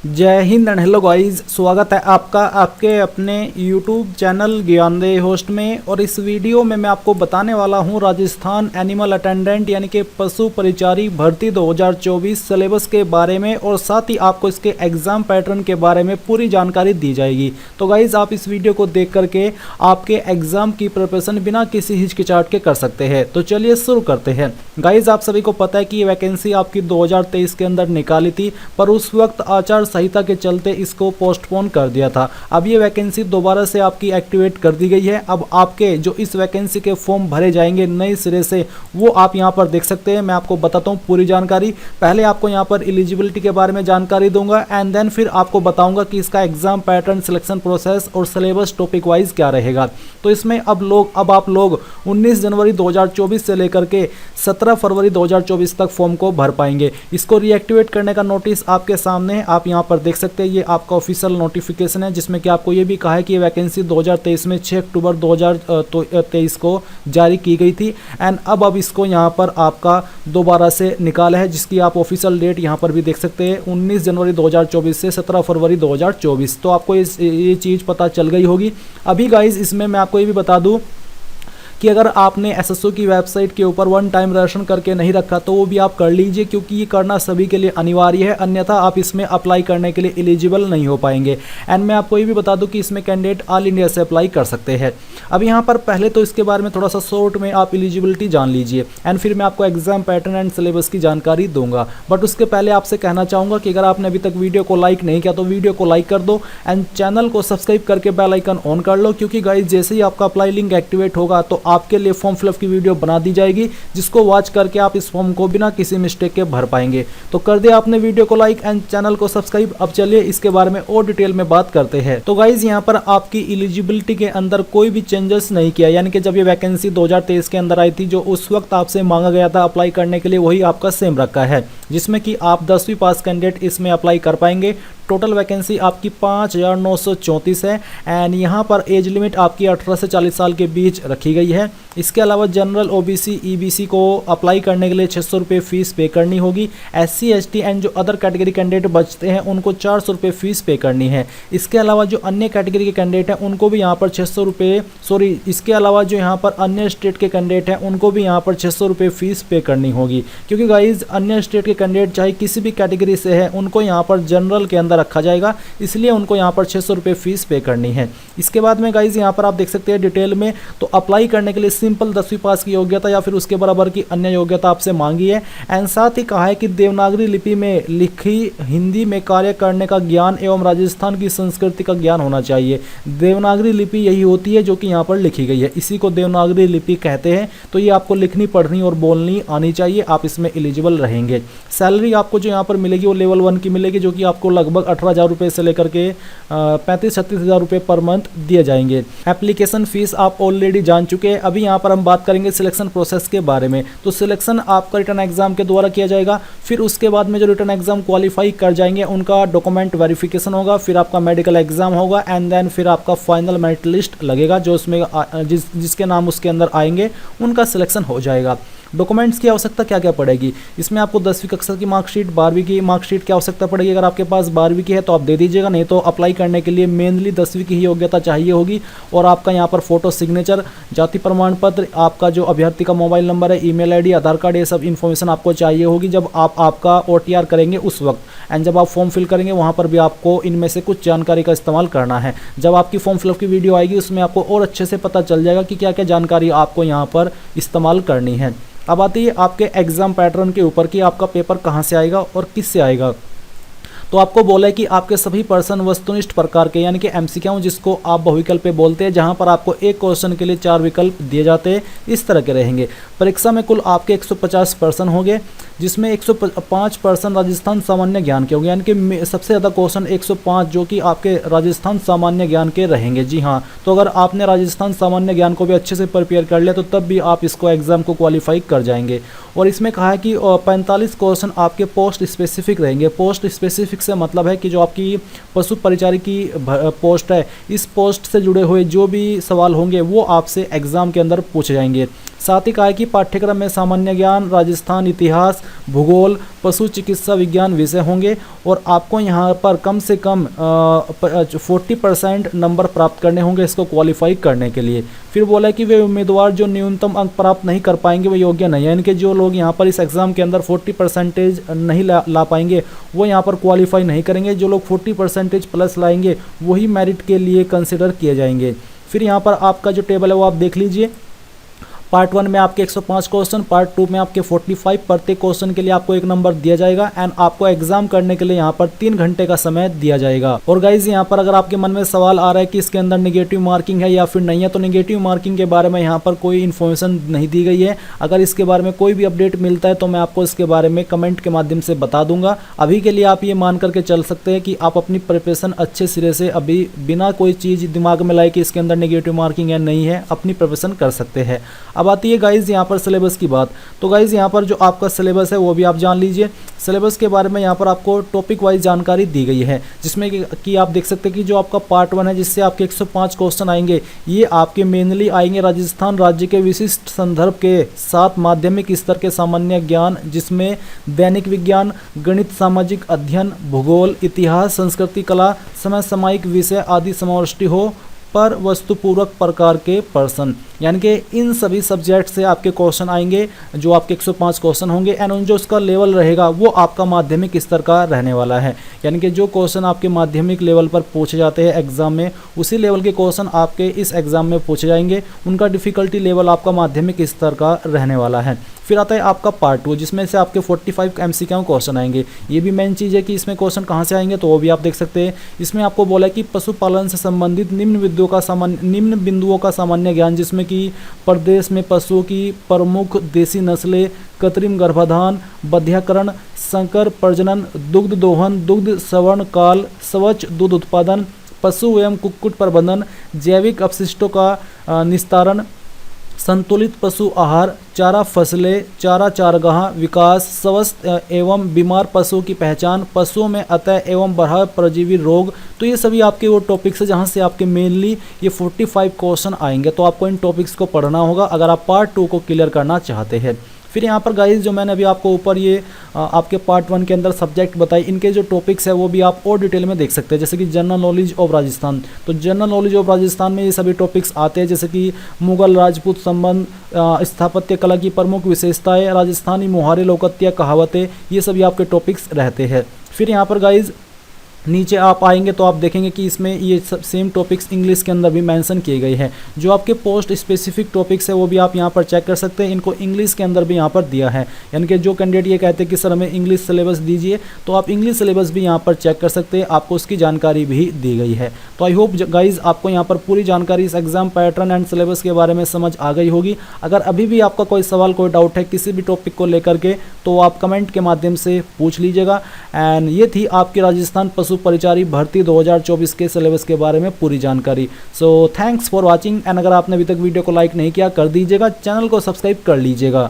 जय Hind and hello guys, स्वागत है आपका आपके अपने YouTube चैनल ज्ञानदेह होस्ट में। और इस वीडियो में मैं आपको बताने वाला हूं राजस्थान एनिमल अटेंडेंट यानी कि पशु परिचारी भर्ती 2024 सिलेबस के बारे में, और साथ ही आपको इसके एग्ज़ाम पैटर्न के बारे में पूरी जानकारी दी जाएगी। तो गाइस आप इस वीडियो को देख करके आपके एग्ज़ाम की प्रिपरेशन बिना किसी हिचकिचाहट के कर सकते हैं। तो चलिए शुरू करते हैं। गाइस आप सभी को पता है कि ये वैकेंसी आपकी 2023 के अंदर निकाली थी, पर उस वक्त आचार संहिता के चलते इसको पोस्टपोन कर दिया था। अब ये वैकेंसी दोबारा से आपकी एक्टिवेट कर दी गई है। अब आपके जो इस वैकेंसी के फॉर्म भरे जाएंगे नए सिरे से, वो आप यहाँ पर देख सकते हैं। मैं आपको बताता हूँ पूरी जानकारी। पहले आपको यहाँ पर एलिजिबिलिटी के बारे में जानकारी दूंगा एंड देन फिर आपको बताऊंगा कि इसका एग्जाम पैटर्न, सिलेक्शन प्रोसेस और सिलेबस टॉपिक वाइज क्या रहेगा। तो इसमें अब आप लोग 19 जनवरी 2024 से लेकर के 17 फरवरी 2024 तक फॉर्म को भर पाएंगे। इसको रीएक्टिवेट करने का नोटिस आपके सामने है, आप यहाँ पर देख सकते हैं। ये आपका ऑफिशियल नोटिफिकेशन है जिसमें कि आपको ये भी कहा है कि ये वैकेंसी 2023 में 6 अक्टूबर 2023 को जारी की गई थी एंड अब इसको यहाँ पर आपका दोबारा से निकाला है, जिसकी आप ऑफिशियल डेट यहाँ पर भी देख सकते हैं 19 जनवरी 2024 से 17 फरवरी 2024। तो आपको ये चीज़ पता चल गई होगी। अभी गाइज इसमें मैं आपको ये भी बता दूँ कि अगर आपने एसएसओ की वेबसाइट के ऊपर वन टाइम रजिस्ट्रेशन करके नहीं रखा तो वो भी आप कर लीजिए, क्योंकि ये करना सभी के लिए अनिवार्य है, अन्यथा आप इसमें अप्लाई करने के लिए एलिजिबल नहीं हो पाएंगे। एंड मैं आपको ये भी बता दूं कि इसमें कैंडिडेट ऑल इंडिया से अप्लाई कर सकते हैं। अब यहाँ पर पहले तो इसके बारे में थोड़ा सा शॉर्ट में आप एलिजिबिलिटी जान लीजिए एंड फिर मैं आपको एग्जाम पैटर्न एंड सिलेबस की जानकारी दूंगा। बट उसके पहले आपसे कहना चाहूँगा कि अगर आपने अभी तक वीडियो को लाइक नहीं किया तो वीडियो को लाइक कर दो एंड चैनल को सब्सक्राइब करके बेल आइकन ऑन कर लो, क्योंकि गाइज जैसे ही आपका अप्लाई लिंक एक्टिवेट होगा तो आपके लिए फॉर्म फिलअप की वीडियो बना दी जाएगी, जिसको वॉच करके आप इस फॉर्म को बिना किसी मिस्टेक के भर पाएंगे। तो कर दिया आपने वीडियो को लाइक एंड चैनल को सब्सक्राइब। अब चलिए इसके बारे में और डिटेल में बात करते हैं। तो गाइज यहाँ पर आपकी एलिजिबिलिटी के अंदर कोई भी चेंजेस नहीं किया, यानी कि जब ये वैकेंसी 2023 के अंदर आई थी, जो उस वक्त आपसे मांगा गया था अप्लाई करने के लिए, वही आपका सेम रखा है, जिसमें कि आप 10वीं पास कैंडिडेट इसमें अप्लाई कर पाएंगे। टोटल वैकेंसी आपकी 5934 है एंड यहाँ पर एज लिमिट आपकी 18 से 40 साल के बीच रखी गई है। इसके अलावा जनरल, ओबीसी, ईबीसी को अप्लाई करने के लिए 600 रुपये फीस पे करनी होगी। एससी, एसटी एंड जो अदर कैटेगरी कैंडिडेट बचते हैं उनको 400 रुपये फीस पे करनी है। इसके अलावा जो अन्य कैटेगरी के कैंडिडेट हैं उनको भी यहाँ पर 600 रुपये, इसके अलावा जो यहाँ पर अन्य स्टेट के कैंडिडेट हैं उनको भी यहाँ पर 600 रुपये फीस पे करनी होगी, क्योंकि गाइज अन्य स्टेट के कैंडिडेट चाहे किसी भी कैटेगरी से है उनको यहाँ पर जनरल के अंदर रखा जाएगा, इसलिए उनको यहाँ पर 600 रुपये फीस पे करनी है। इसके बाद में गाइज यहाँ पर आप देख सकते हैं डिटेल में, तो अप्लाई करने के लिए सिंपल 10वीं पास की योग्यता या फिर उसके बराबर की अन्य योग्यता आपसे मांगी है एंड साथ ही कहा है कि देवनागरी लिपि में लिखी हिंदी में कार्य करने का ज्ञान एवं राजस्थान की संस्कृति का ज्ञान होना चाहिए। देवनागरी लिपि यही होती है जो कि यहाँ पर लिखी गई है, इसी को देवनागरी लिपि कहते हैं। तो ये आपको लिखनी, पढ़नी और बोलनी आनी चाहिए, आप इसमें एलिजिबल रहेंगे। सैलरी आपको जो यहाँ पर मिलेगी वो लेवल 1 की मिलेगी, जो कि आपको लगभग 18,000 रुपये से लेकर के 35-36 हज़ार रुपये पर मंथ दिए जाएंगे। एप्लीकेशन फीस आप ऑलरेडी जान चुके हैं। अभी यहाँ पर हम बात करेंगे सिलेक्शन प्रोसेस के बारे में। तो सिलेक्शन आपका रिटर्न एग्जाम के द्वारा किया जाएगा, फिर उसके बाद में जो रिटर्न एग्जाम क्वालिफाई कर जाएंगे उनका डॉक्यूमेंट वेरिफिकेशन होगा, फिर आपका मेडिकल एग्जाम होगा एंड देन फिर आपका फाइनल मेरिट लिस्ट लगेगा, जो उसमें जिसके नाम उसके अंदर आएंगे उनका सिलेक्शन हो जाएगा। डॉक्यूमेंट्स की आवश्यकता क्या क्या पड़ेगी, इसमें आपको 10वीं कक्षा की मार्कशीट, 12वीं की मार्कशीट की आवश्यकता पड़ेगी। अगर आपके पास 12वीं की है तो आप दे दीजिएगा, नहीं तो अप्लाई करने के लिए मेनली 10वीं की ही योग्यता चाहिए होगी। और आपका यहाँ पर फोटो सिग्नेचर, जाति प्रमाण पत्र, आपका जो अभ्यर्थी का मोबाइल नंबर है, ईमेल आईडी, आधार कार्ड, ये सब इन्फॉर्मेशन आपको चाहिए होगी जब आप आपका OTR करेंगे उस वक्त। एंड जब आप फॉर्म फिल करेंगे वहाँ पर भी आपको इनमें से कुछ जानकारी का इस्तेमाल करना है। जब आपकी फॉर्म फिलअप की वीडियो आएगी उसमें आपको और अच्छे से पता चल जाएगा कि क्या क्या जानकारी आपको यहाँ पर इस्तेमाल करनी है। अब आती है आपके एग्जाम पैटर्न के ऊपर कि आपका पेपर कहाँ से आएगा और किस से आएगा। तो आपको बोला है कि आपके सभी प्रश्न वस्तुनिष्ठ प्रकार के, यानी कि MCQ, जिसको आप बहुविकल्प पे बोलते हैं, जहां पर आपको एक क्वेश्चन के लिए 4 विकल्प दिए जाते हैं, इस तरह के रहेंगे। परीक्षा में कुल आपके 150 प्रश्न होंगे, जिसमें 105 प्रश्न राजस्थान सामान्य ज्ञान के होंगे, यानी कि सबसे ज़्यादा क्वेश्चन 105 जो कि आपके राजस्थान सामान्य ज्ञान के रहेंगे। जी हाँ, तो अगर आपने राजस्थान सामान्य ज्ञान को भी अच्छे से प्रिपेयर कर लिया तो तब भी आप इसको एग्जाम को क्वालिफाई कर जाएंगे। और इसमें कहा है कि 45 क्वेश्चन आपके पोस्ट स्पेसिफिक रहेंगे। पोस्ट स्पेसिफिक से मतलब है कि जो आपकी पशु परिचारी की पोस्ट है, इस पोस्ट से जुड़े हुए जो भी सवाल होंगे वो आपसे एग्जाम के अंदर पूछे जाएंगे। साथ ही कहा है कि पाठ्यक्रम में सामान्य ज्ञान, राजस्थान इतिहास, भूगोल, पशु चिकित्सा विज्ञान विषय होंगे और आपको यहाँ पर कम से कम 40% नंबर प्राप्त करने होंगे इसको क्वालिफाई करने के लिए। फिर बोला कि वे उम्मीदवार जो न्यूनतम अंक प्राप्त नहीं कर पाएंगे वो योग्य नहीं है, यानी कि जो लोग यहाँ पर इस एग्ज़ाम के अंदर 40% नहीं ला पाएंगे वो यहाँ पर क्वालिफाई नहीं करेंगे। जो लोग 40% प्लस लाएंगे वही मेरिट के लिए कंसिडर किए जाएंगे। फिर यहाँ पर आपका जो टेबल है वो आप देख लीजिए। पार्ट 1 में आपके 105 क्वेश्चन, पार्ट 2 में आपके 45, प्रत्येक क्वेश्चन के लिए आपको 1 नंबर दिया जाएगा एंड आपको एग्जाम करने के लिए यहाँ पर 3 घंटे का समय दिया जाएगा। और गाइज यहाँ पर अगर आपके मन में सवाल आ रहा है कि इसके अंदर नेगेटिव मार्किंग है या फिर नहीं है, तो नेगेटिव मार्किंग के बारे में यहाँ पर कोई इन्फॉर्मेशन नहीं दी गई है। अगर इसके बारे में कोई भी अपडेट मिलता है तो मैं आपको इसके बारे में कमेंट के माध्यम से बता दूंगा। अभी के लिए आप ये मान करके चल सकते हैं कि आप अपनी प्रिपरेशन अच्छे सिरे से अभी बिना कोई चीज़ दिमाग में लाए कि इसके अंदर नेगेटिव मार्किंग है नहीं है, अपनी प्रिपरेशन कर सकते हैं। अब आती है गाइज यहाँ पर सिलेबस की बात। तो गाइज यहाँ पर जो आपका सिलेबस है वो भी आप जान लीजिए। सिलेबस के बारे में यहाँ पर आपको टॉपिक वाइज जानकारी दी गई है, जिसमें कि आप देख सकते हैं कि जो आपका पार्ट 1 है जिससे आपके 105 क्वेश्चन आएंगे, ये आपके मेनली आएंगे राजस्थान राज्य के विशिष्ट संदर्भ के साथ माध्यमिक स्तर के सामान्य ज्ञान, जिसमें दैनिक विज्ञान, गणित, सामाजिक अध्ययन, भूगोल, इतिहास, संस्कृति, कला, समसामयिक विषय आदि समाविष्ट हो पर वस्तुपूर्वक प्रकार के प्रश्न, यानी कि इन सभी सब्जेक्ट से आपके क्वेश्चन आएंगे जो आपके 105 क्वेश्चन होंगे एंड जो उसका लेवल रहेगा वो आपका माध्यमिक स्तर का रहने वाला है। यानी कि जो क्वेश्चन आपके माध्यमिक लेवल पर पूछे जाते हैं एग्जाम में, उसी लेवल के क्वेश्चन आपके इस एग्जाम में पूछे जाएंगे। उनका डिफिकल्टी लेवल आपका माध्यमिक स्तर का रहने वाला है। फिर आता है आपका पार्ट 2, जिसमें से आपके 45 MCQ क्वेश्चन आएंगे। ये भी मेन चीज़ है कि इसमें क्वेश्चन कहाँ से आएंगे तो वो भी आप देख सकते हैं। इसमें आपको बोला कि पशुपालन से संबंधित निम्न बिंदुओं का सामान्य ज्ञान, जिसमें कि प्रदेश में पशुओं की प्रमुख देसी नस्लें, कृत्रिम गर्भाधान, बध्यकरण, संकर प्रजनन, दुग्ध दोहन, दुग्ध श्रवण काल, स्वच्छ दूध उत्पादन, पशु एवं कुक्कुट प्रबंधन, जैविक अपशिष्टों का निस्तारण, संतुलित पशु आहार, चारा फसलें, चारा चारगाह विकास, स्वस्थ एवं बीमार पशुओं की पहचान, पशुओं में अतः एवं बढ़ा परजीवी रोग। तो ये सभी आपके वो टॉपिक्स है जहाँ से आपके मेनली ये 45 क्वेश्चन आएंगे। तो आपको इन टॉपिक्स को पढ़ना होगा अगर आप पार्ट 2 को क्लियर करना चाहते हैं। फिर यहाँ पर गाइस जो मैंने अभी आपको ऊपर ये आपके पार्ट 1 के अंदर सब्जेक्ट बताई, इनके जो टॉपिक्स है वो भी आप और डिटेल में देख सकते हैं। जैसे कि जनरल नॉलेज ऑफ राजस्थान, तो जनरल नॉलेज ऑफ राजस्थान में ये सभी टॉपिक्स आते हैं, जैसे कि मुगल राजपूत संबंध, स्थापत्य कला की प्रमुख विशेषताएं, राजस्थानी मुहारे, लोकत्या, कहावतें, ये सभी आपके टॉपिक्स रहते हैं। फिर यहाँ पर गाइज नीचे आप आएंगे तो आप देखेंगे कि इसमें ये सब सेम टॉपिक्स इंग्लिश के अंदर भी मेंशन किए गए हैं। जो आपके पोस्ट स्पेसिफिक टॉपिक्स है वो भी आप यहाँ पर चेक कर सकते हैं। इनको इंग्लिश के अंदर भी यहाँ पर दिया है, यानी कि जो कैंडिडेट ये कहते हैं कि सर हमें इंग्लिश सिलेबस दीजिए, तो आप इंग्लिश सिलेबस भी यहाँ पर चेक कर सकते हैं, आपको उसकी जानकारी भी दी गई है। तो आई होप गाइज आपको यहाँ पर पूरी जानकारी इस एग्जाम पैटर्न एंड सिलेबस के बारे में समझ आ गई होगी। अगर अभी भी आपका कोई सवाल, कोई डाउट है किसी भी टॉपिक को लेकर के, तो आप कमेंट के माध्यम से पूछ लीजिएगा। एंड ये थी आपकी राजस्थान पशु परिचारी भर्ती 2024 के सिलेबस के बारे में पूरी जानकारी। So thanks for watching and अगर आपने अभी तक वीडियो को लाइक नहीं किया कर दीजिएगा, चैनल को सब्सक्राइब कर लीजिएगा।